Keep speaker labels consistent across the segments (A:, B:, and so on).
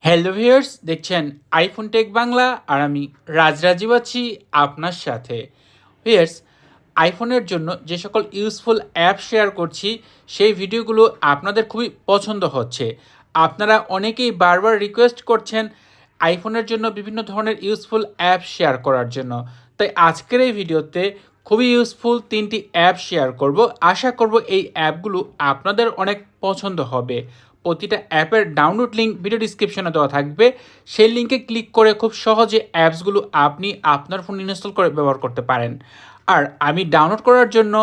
A: Hello viewers, দেখছেন iPhone take Bangla আর আমি রাজরাজীব আছি আপনার সাথে। ভিউয়ার্স, আইফোনের জন্য যে সকল ইউজফুল অ্যাপ শেয়ার করছি সেই ভিডিওগুলো আপনাদের খুবই পছন্দ হচ্ছে। আপনারা অনেকেই বারবার রিকোয়েস্ট করছেন আইফোনের জন্য বিভিন্ন ধরনের ইউজফুল অ্যাপ শেয়ার করার জন্য। তাই আজকের এই ভিডিওতে খুবই ইউজফুল 3টি অ্যাপ শেয়ার করব। আশা করব এই অ্যাপগুলো আপনাদের অনেক পছন্দ হবে। প্রতিটা অ্যাপের ডাউনলোড লিঙ্ক ভিডিও ডিসক্রিপশনে দেওয়া থাকবে। সেই লিঙ্কে ক্লিক করে খুব সহজে অ্যাপসগুলো আপনি আপনার ফোন ইনস্টল করে ব্যবহার করতে পারেন। আর আমি ডাউনলোড করার জন্য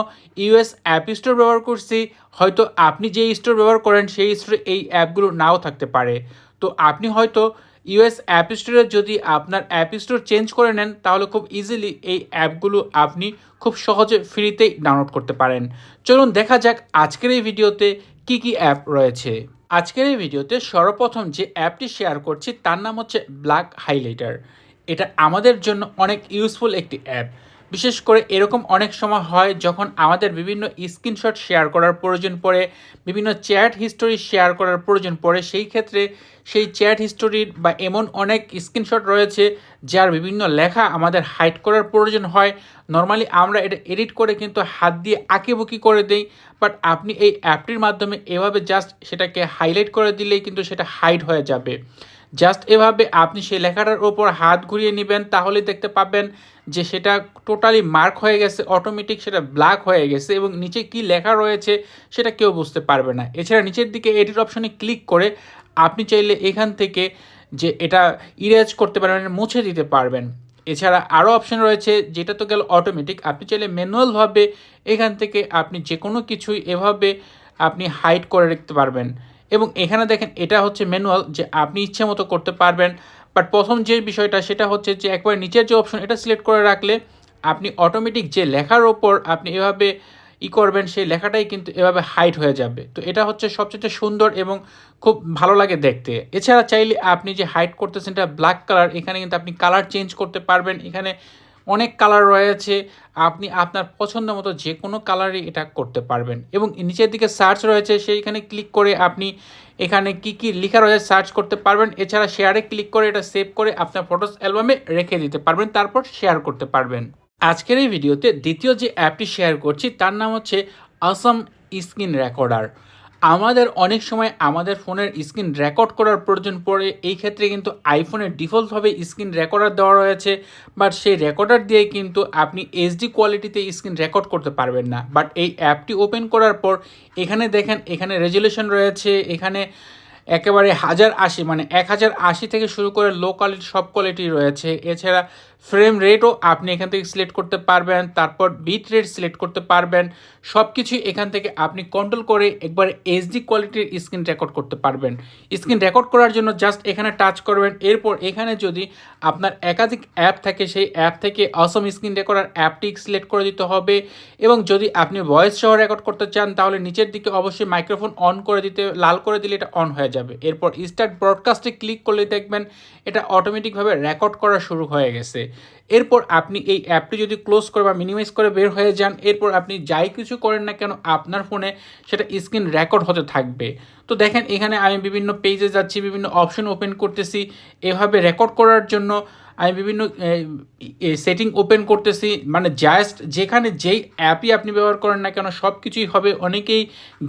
A: ইউএস অ্যাপ স্টোর ব্যবহার করছি। হয়তো আপনি যে স্টোর ব্যবহার করেন সেই স্টোরে এই অ্যাপগুলো নাও থাকতে পারে। তো আপনি হয়তো ইউএস অ্যাপ স্টোরে যদি আপনার অ্যাপ স্টোর চেঞ্জ করে নেন তাহলে খুব ইজিলি এই অ্যাপগুলো আপনি খুব সহজে ফ্রিতেই ডাউনলোড করতে পারেন। চলুন দেখা যাক আজকের এই ভিডিওতে কি কি অ্যাপ রয়েছে। আজকের এই ভিডিওতে সর্বপ্রথম যে অ্যাপটি শেয়ার করছি তার নাম হচ্ছে ব্ল্যাক হাইলাইটার। এটা আমাদের জন্য অনেক ইউজফুল একটি অ্যাপ। বিশেষ করে এরকম অনেক সময় হয় যখন আমাদের বিভিন্ন স্ক্রিনশট শেয়ার করার প্রয়োজন পড়ে, বিভিন্ন চ্যাট হিস্টোরি শেয়ার করার প্রয়োজন পড়ে। সেই ক্ষেত্রে সেই চ্যাট হিস্টোরির বা এমন অনেক স্ক্রিনশট রয়েছে যার বিভিন্ন লেখা আমাদের হাইড করার প্রয়োজন হয়। নর্মালি আমরা এটা এডিট করে কিন্তু হাত দিয়ে আঁকিবুকি করে দেই, বাট আপনি এই অ্যাপটির মাধ্যমে এভাবে জাস্ট সেটাকে হাইলাইট করে দিলেই কিন্তু সেটা হাইড হয়ে যাবে। জাস্ট এভাবে আপনি সেই লেখাটার ওপর হাত ঘুরিয়ে নেবেন, তাহলে দেখতে পাবেন যে সেটা টোটালি মার্ক হয়ে গেছে, অটোমেটিক সেটা ব্ল্যাক হয়ে গেছে এবং নিচে কি লেখা রয়েছে সেটা কেউ বুঝতে পারবে না। এছাড়া নিচের দিকে এডিট অপশনে ক্লিক করে আপনি চাইলে এখান থেকে যে এটা ইরেজ করতে পারবেন, মুছে দিতে পারবেন। এছাড়া আরও অপশন রয়েছে, যেটা তো গেল অটোমেটিক। আপনি চাইলে ম্যানুয়ালভাবে এখান থেকে আপনি যে কোনো কিছুই এভাবে আপনি হাইড করে রাখতে পারবেন। এবং এখানে দেখেন এটা হচ্ছে ম্যানুয়াল, যে আপনি ইচ্ছে মতো করতে পারবেন। বাট প্রথম যে বিষয়টা সেটা হচ্ছে যে একবার নিচের যে অপশন এটা সিলেক্ট করে রাখলে আপনি অটোমেটিক যে লেখার ওপর আপনি এভাবে করবেন সেই লেখাটাই কিন্তু এভাবে হাইড হয়ে যাবে। তো এটা হচ্ছে সবচেয়ে সুন্দর এবং খুব ভালো লাগে দেখতে। এছাড়া চাইলে আপনি যে হাইড করতেছেন এটা ব্ল্যাক কালার, এখানে কিন্তু আপনি কালার চেঞ্জ করতে পারবেন। এখানে অনেক কালার রয়েছে, আপনি আপনার পছন্দ মতো যে কোনো কালারই এটা করতে পারবেন। এবং নিচের দিকে সার্চ রয়েছে, সেইখানে ক্লিক করে আপনি এখানে কি কি লেখা রয়েছে সার্চ করতে পারবেন। এছাড়া শেয়ারে ক্লিক করে এটা সেভ করে আপনার ফটোস অ্যালবামে রেখে দিতে পারবেন, তারপর শেয়ার করতে পারবেন। আজকের এই ভিডিওতে দ্বিতীয় যে অ্যাপটি শেয়ার করছি তার নাম হচ্ছে অসম স্ক্রিন রেকর্ডার। আমাদের অনেক সময় আমাদের ফোনের স্ক্রিন রেকর্ড করার প্রয়োজন পড়ে। এই ক্ষেত্রে কিন্তু আইফোনের ডিফল্টভাবে স্ক্রিন রেকর্ডার দেওয়া রয়েছে, বাট সেই রেকর্ডার দিয়ে কিন্তু আপনি এইচডি কোয়ালিটিতে স্ক্রিন রেকর্ড করতে পারবেন না। বাট এই অ্যাপটি ওপেন করার পর এখানে দেখেন, এখানে রেজুলেশন রয়েছে, এখানে একেবারে 1080 মানে 1080 থেকে শুরু করে লো কোয়ালিটি সব কোয়ালিটি রয়েছে। এছাড়া ফ্রেম রেটও আপনি এখান থেকে সিলেক্ট করতে পারবেন, তারপর বিট রেট সিলেক্ট করতে পারবেন। সব কিছুই এখান থেকে আপনি কন্ট্রোল করে একবার এইচডি কোয়ালিটির স্ক্রিন রেকর্ড করতে পারবেন। স্ক্রিন রেকর্ড করার জন্য জাস্ট এখানে টাচ করবেন। এরপর এখানে যদি আপনার একাধিক অ্যাপ থাকে সেই অ্যাপ থেকে অসম স্ক্রিন রেকর্ডার অ্যাপটি সিলেক্ট করে দিতে হবে। এবং যদি আপনি ভয়েস সহ রেকর্ড করতে চান তাহলে নিচের দিকে অবশ্যই মাইক্রোফোন অন করে দিতে, লাল করে দিলে এটা অন হয়ে যাবে। এরপর স্টার্ট ব্রডকাস্টে ক্লিক করলে দেখবেন এটা অটোমেটিকভাবে রেকর্ড করা শুরু হয়ে গেছে। এরপর আপনি এই অ্যাপটি যদি ক্লোজ করে বা মিনিমাইজ করে বের হয়ে যান, এরপর আপনি যাই কিছু করেন না কেন আপনার ফোনে সেটা স্ক্রিন রেকর্ড হতে থাকবে। তো দেখেন এখানে আমি বিভিন্ন পেজে যাচ্ছি, বিভিন্ন অপশন ওপেন করতেছি। এভাবে রেকর্ড করার জন্য আমি বিভিন্ন সেটিং ওপেন করতেছি, মানে জাস্ট যেখানে যেই অ্যাপই আপনি ব্যবহার করেন না কেন সব কিছুই হবে। অনেকেই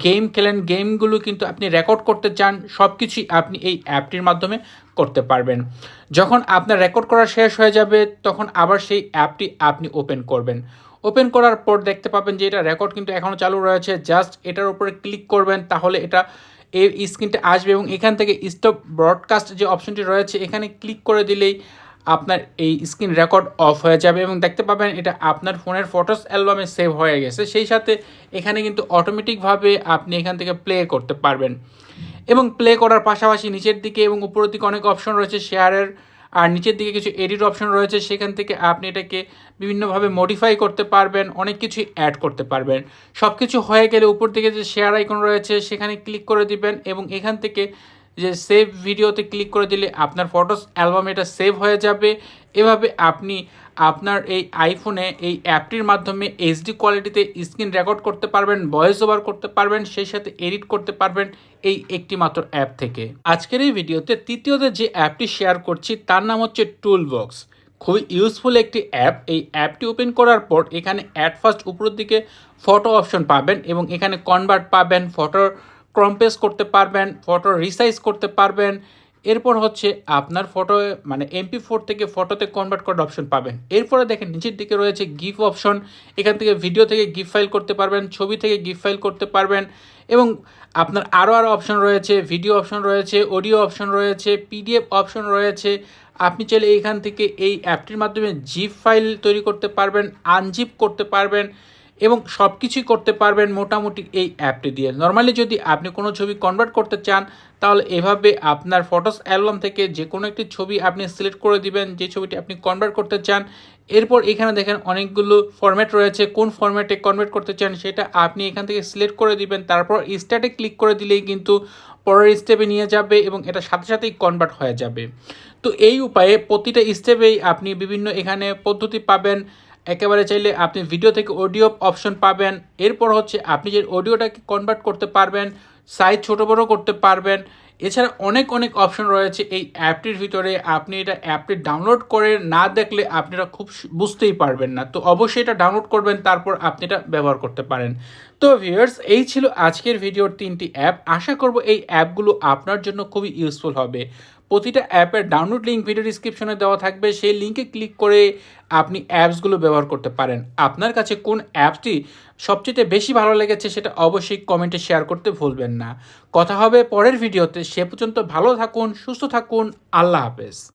A: গেম খেলেন, গেমগুলো কিন্তু আপনি রেকর্ড করতে চান, সব কিছুই আপনি এই অ্যাপটির মাধ্যমে করতে পারবেন। যখন আপনার রেকর্ড করা শেষ হয়ে যাবে তখন আবার সেই অ্যাপটি আপনি ওপেন করবেন। ওপেন করার পর দেখতে পাবেন যে এটা রেকর্ড কিন্তু এখনও চালু রয়েছে। জাস্ট এটার উপরে ক্লিক করবেন, তাহলে এটা এই স্ক্রিনটা আসবে এবং এখান থেকে স্টপ ব্রডকাস্ট যে অপশনটি রয়েছে এখানে ক্লিক করে দিলেই আপনার এই স্ক্রিন রেকর্ড অফ হয়ে যাবে এবং দেখতে পাবেন এটা আপনার ফোনের ফটোস অ্যালবামে সেভ হয়ে গেছে। সেই সাথে এখানে কিন্তু অটোমেটিকভাবে আপনি এখান থেকে প্লে করতে পারবেন। এবং প্লে করার পাশাপাশি নিচের দিকে এবং উপরের দিকে অনেক অপশন রয়েছে শেয়ারের, আর নিচের দিকে কিছু এডিট অপশন রয়েছে, সেখান থেকে আপনি এটাকে বিভিন্নভাবে মডিফাই করতে পারবেন, অনেক কিছুই অ্যাড করতে পারবেন। সব কিছু হয়ে গেলে উপর দিকে যে শেয়ার আইকন রয়েছে সেখানে ক্লিক করে দিবেন এবং এখান থেকে যে সেভ ভিডিওতে ক্লিক করে দিলে আপনার ফটোস অ্যালবাম এটা সেভ হয়ে যাবে। এভাবে আপনি আপনার এই আইফোনে এই অ্যাপটির মাধ্যমে এইচডি কোয়ালিটিতে স্ক্রিন রেকর্ড করতে পারবেন, ভয়েস ওভার করতে পারবেন, সেই সাথে এডিট করতে পারবেন এই একটি মাত্র অ্যাপ থেকে। আজকের এই ভিডিওতে তৃতীয়তে যে অ্যাপটি শেয়ার করছি তার নাম হচ্ছে টুলবক্স। খুবই ইউজফুল একটি অ্যাপ। এই অ্যাপটি ওপেন করার পর এখানে অ্যাট ফার্স্ট উপরের দিকে ফটো অপশন পাবেন এবং এখানে কনভার্ট পাবেন, ফটোর ক্রম্পেস করতে পারবেন, ফটো রিসাইজ করতে পারবেন। এরপর হচ্ছে আপনার ফটো মানে MP4 থেকে ফটোতে কনভার্ট করার অপশন পাবেন। এরপরে দেখেন নিচের দিকে রয়েছে গিফ অপশন। এখান থেকে ভিডিও থেকে গিফ ফাইল করতে পারবেন, ছবি থেকে গিফ ফাইল করতে পারবেন এবং আপনার আরও অপশন রয়েছে, ভিডিও অপশন রয়েছে, অডিও অপশন রয়েছে, PDF অপশন রয়েছে। আপনি চাইলে এইখান থেকে এই অ্যাপটির মাধ্যমে জিপ ফাইল তৈরি করতে পারবেন, আনজিপ করতে পারবেন এবং সব কিছুই করতে পারবেন মোটামুটি এই অ্যাপটি দিয়ে। নর্মালি যদি আপনি কোনো ছবি কনভার্ট করতে চান তাহলে এভাবে আপনার ফটোস অ্যালবাম থেকে যে কোনো একটি ছবি আপনি সিলেক্ট করে দিবেন যে ছবিটি আপনি কনভার্ট করতে চান। এরপর এখানে দেখেন অনেকগুলো ফরম্যাট রয়েছে, কোন ফরম্যাটে কনভার্ট করতে চান সেটা আপনি এখান থেকে সিলেক্ট করে দিবেন। তারপর স্টার্টে ক্লিক করে দিলেই কিন্তু পরের স্টেপে নিয়ে যাবে এবং এটা সাথে সাথেই কনভার্ট হয়ে যাবে। তো এই উপায়ে প্রতিটা স্টেপেই আপনি বিভিন্ন এখানে পদ্ধতি পাবেন। একেবারে চাইলে আপনি ভিডিও থেকে অডিও অপশন পাবেন। এরপর হচ্ছে আপনি যে অডিওটাকে কনভার্ট করতে পারবেন, সাইজ ছোটো বড়ো করতে পারবেন। এছাড়া অনেক অনেক অপশন রয়েছে এই অ্যাপটির ভিতরে। আপনি এটা অ্যাপটি ডাউনলোড করে না দেখলে আপনারা খুব বুঝতেই পারবেন না। তো অবশ্যই এটা ডাউনলোড করবেন, তারপর আপনি এটা ব্যবহার করতে পারেন। তো ভিউয়ার্স, এই ছিল আজকের ভিডিওর 3টি অ্যাপ। আশা করব এই অ্যাপগুলো আপনার জন্য খুবই ইউজফুল হবে। প্রতিটা অ্যাপের ডাউনলোড লিঙ্ক ভিডিও ডিসক্রিপশনে দেওয়া থাকবে, সেই লিঙ্কে ক্লিক করে আপনি অ্যাপসগুলো ব্যবহার করতে পারেন। আপনার কাছে কোন অ্যাপটি সবচেয়ে বেশি ভালো লেগেছে সেটা অবশ্যই কমেন্টে শেয়ার করতে ভুলবেন না। কথা হবে পরের ভিডিওতে। সে পর্যন্ত ভালো থাকুন, সুস্থ থাকুন। আল্লাহ হাফেজ।